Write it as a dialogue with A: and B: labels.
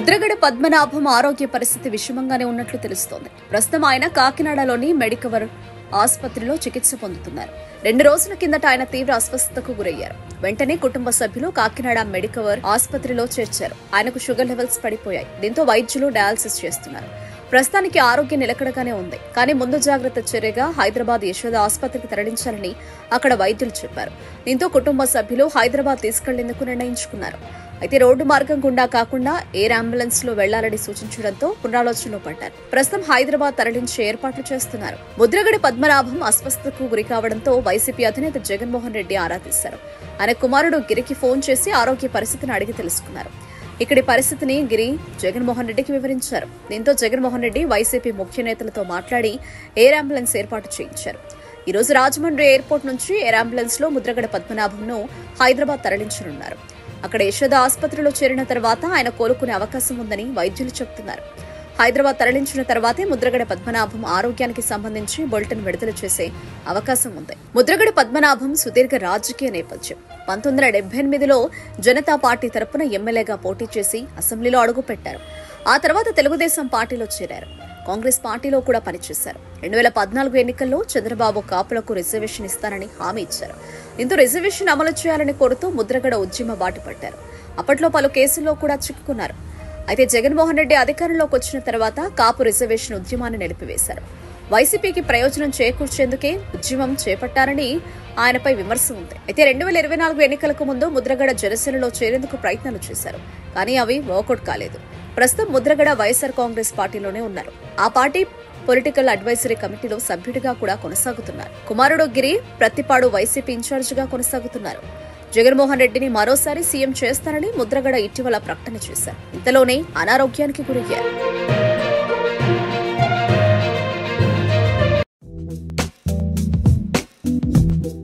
A: ముద్రగడ పద్మనాభం ఆరోగ్య పరిస్థితి విషమంగానే ఉన్నట్లు తెలుస్తోంది. ప్రస్తుతం ఆయన కాకినాడలోని మెడికవర్ ఆసుపత్రిలో చికిత్స పొందుతున్నారు. 2 రోజుల కిందట ఆయన తీవ్ర అస్వస్థతకు గురయ్యారు. వెంటనే కుటుంబ సభ్యులు కాకినాడ మెడికవర్ ఆసుపత్రిలో చేర్చారు. ఆయనకు షుగర్ లెవెల్స్ పడిపోయాయి. దీంతో వైద్యులు డయాలసిస్ చేస్తున్నారు. ప్రస్తుతానికి ఆరోగ్యం నిలకడగానే ఉంది. కానీ ముందు జాగ్రత్త చర్యగా హైదరాబాద్ యశోద ఆసుపత్రికి తరలించాలని అక్కడ వైద్యులు చెప్పారు. దీంతో కుటుంబ సభ్యులు హైదరాబాద్ తీసుకెళ్లేందుకు నిర్ణయించుకున్నారు. అయితే రోడ్డు మార్గం గుండా కాకుండా ఎయిర్ అంబులెన్స్ లో వెళ్లాలని సూచించడంతో పునరాలోచనలో పడ్డారు. ప్రస్తుతం హైదరాబాద్ తరలించే ఏర్పాట్లు చేస్తున్నారు. ముద్రగడ పద్మనాభం అస్వస్థతకు గురి కావడంతో వైసీపీ అధినేత జగన్మోహన్ రెడ్డి ఆరా తీశారు. ఆయన కుమారుడు గిరికి ఫోన్ చేసి ఆరోగ్య పరిస్థితిని అడిగి తెలుసుకున్నారు. ఇక్కడి పరిస్థితిని గిరి జగన్మోహన్ రెడ్డికి వివరించారు. దీంతో జగన్మోహన్ రెడ్డి వైసీపీ ముఖ్య నేతలతో మాట్లాడి ఎయిర్ అంబులెన్స్ ఏర్పాటు చేయించారు. ఈ రోజు రాజమండ్రి ఎయిర్పోర్ట్ నుంచి ఎయిర్ అంబులెన్స్ లో ముద్రగడ పద్మనాభంను హైదరాబాద్ తరలించనున్నారు. అక్కడ యశోద ఆసుపత్రిలో చేరిన తర్వాత ఆయన కోలుకునే అవకాశం ఉందని వైద్యులు చెబుతున్నారు. హైదరాబాద్ తరలించిన తర్వాతే ముద్రగడ పద్మనాభం ఆరోగ్యానికి సంబంధించి బులెటిన్ విడుదల చేసే అవకాశం ఉంది. ముద్రగడ పద్మనాభం సుదీర్ఘ రాజకీయ నేపథ్యం. 1978లో జనతా పార్టీ తరపున ఎమ్మెల్యేగా పోటీ చేసి అసెంబ్లీలో అడుగుపెట్టారు. ఆ తర్వాత తెలుగుదేశం పార్టీలో చేరారు. కాంగ్రెస్ పార్టీలో కూడా పనిచేశారు. 2014 ఎన్నికల్లో చంద్రబాబు కాపులకు రిజర్వేషన్ ఇస్తానని హామీ ఇచ్చారు. దీంతో రిజర్వేషన్ అమలు చేయాలని కోరుతూ ముద్రగడ ఉద్యమ బాట పట్టారు. అప్పట్లో పలు కేసుల్లో కూడా చిక్కుకున్నారు. అయితే జగన్మోహన్ రెడ్డి అధికారంలోకి వచ్చిన తర్వాత కాపు రిజర్వేషన్ ఉద్యమాన్ని నిలిపివేశారు. వైసీపీకి ప్రయోజనం చేకూర్చేందుకే ఉద్యమం చేపట్టారని ఆయనపై విమర్శ ఉంది. అయితే 2024 ఎన్నికలకు ముందు ముద్రగడ జనసేనలో చేరేందుకు ప్రయత్నాలు చేశారు. కానీ అవి వర్కౌట్ కాలేదు. ప్రస్తుతం ముద్రగడ వైఎస్ఆర్ కాంగ్రెస్ పార్టీలోనే ఉన్నారు. ఆ పార్టీ పొలిటికల్ అడ్వైజరీ కమిటీలో సభ్యుడిగా కూడా కొనసాగుతున్నారు. కుమారుడు గిరి ప్రతిపాడు వైసీపీ ఇన్ఛార్జిగా కొనసాగుతున్నారు. జగన్మోహన్ రెడ్డిని మరోసారి సీఎం చేస్తారని ముద్రగడ ఇటీవల ప్రకటన చేశారు. ఇంతలోనే అనారోగ్యానికి గురయ్యారు.